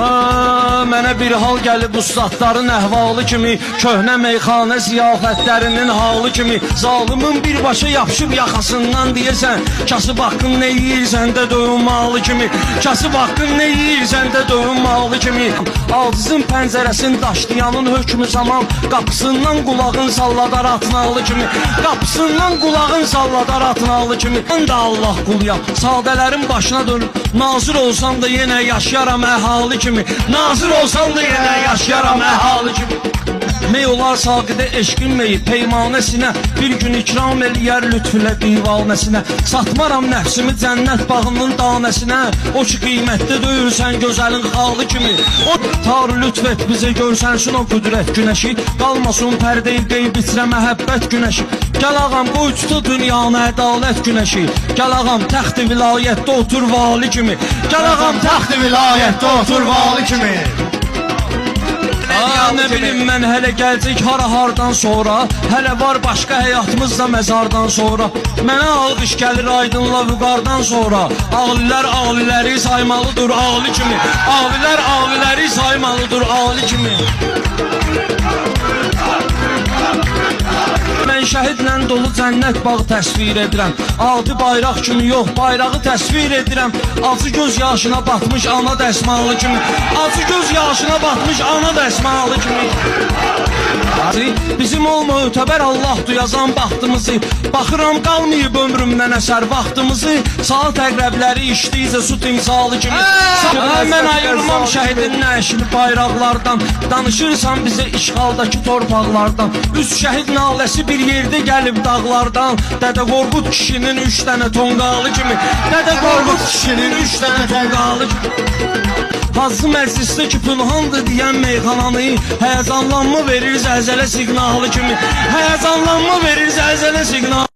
Mənə bir hal gəlib ustadların əhvalı kimi, köhnə meyxanə ziyafətlərinin halı kimi. Zalımın birbaşa yapışıb yaxasından deyirsən, kasıb haqqın nə yiyirsən də dövünmalı kimi. Kasıb haqqın nə yiyirsən də dövünmalı kimi. Acizin pəncərəsin daşlayanın hökmü zaman, qapısından qulağın salladar atnalı kimi. Qapısından qulağın salladar atnalı kimi. Mən də Allah quluyam, sadələrin başına dönüb, nazir olsam da yenə yaşayaram əhali kimi. Nazir olsam da yenə yaşayaram əhali kimi. Mey olar saqidə eşqin meyi peymanəsinə, bir gün ikram eləyər lütfülə divanəsinə. Satmaram nəfsimi cənnət bağının danəsinə, o ki qiymətdə döyürsən gözəlin xalı kimi. O tar lütf et bizə, görsənsin o qüdrət günəşi, qalmasın pərdə-i qeyb içrə məhəbbət günəşi. Gəl ağam qoy tutu dünyanı ədalət günəşi, gəl ağam təxt-i vilayətdə otur vali kimi. Gəl ağam təxt-i vilayətdə otur vali kimi. Nə bilim mən hələ gəlcək hardan sonra, hələ var başqa həyatımız da məzardan sonra. Mənə alqış gəlir aydınla vüqardan sonra, ağlilər ağliləri saymalıdır ağlı kimi. Ağlilər ağliləri saymalıdır ağlı kimi. Mən şəhidlə dolu cənnət bağı təsvir edirəm, adi bayraq kimi yox bayrağı təsvir edirəm. Acı göz yaşına batmış ana dəsmalı kimi, acı göz yaşına batmış ana dəsmalı kimi. Bizim olma ötəbər Allah duyazan baxtımızı, baxıram qalmayıb ömrümdən əsər vaxtımızı. Saat əqrəbləri işləyicə su timsalı kimi. Mən ayırmam şəhidin nəşli bayraqlardan, danışırsan bizə işğaldakı torpaqlardan. Üç şəhid naləsi bir yerdə gəlib dağlardan, Dədə Qorqud kişinin 3 dənə tonqalı kimi. Dədə Qorqud kişinin 3 dənə tonqalı kimi. Hazı məclisdə ki pünhandır deyən meyxananı, həyəcanlanma verir zəlzələ siqnalı kimi. Həyəcanlanma verir zəlzələ siqnalı.